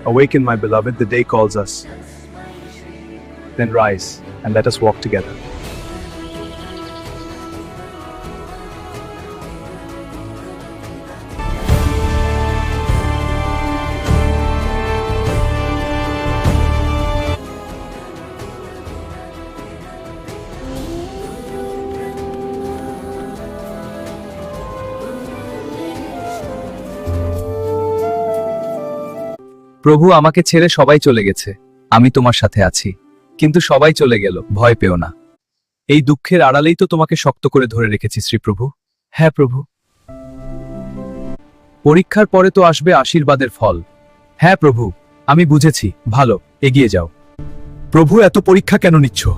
Awaken, my beloved, the day calls us. Then rise, and let us walk together. প্রভু, আমাকে ছেড়ে সবাই চলে গেছে, আমি তোমার সাথে আছি। কিন্তু সবাই চলে গেল, ভয় পেও না। এই দুঃখের আড়ালেই তো তোমাকে শক্ত করে ধরে রেখেছি শ্রীপ্রভু। হ্যাঁ প্রভু। পরীক্ষার পরে তো আসবে আশীর্বাদের ফল। হ্যাঁ প্রভু, আমি বুঝেছি। ভালো, এগিয়ে যাও। প্রভু, এত পরীক্ষা কেন নিচ্ছ?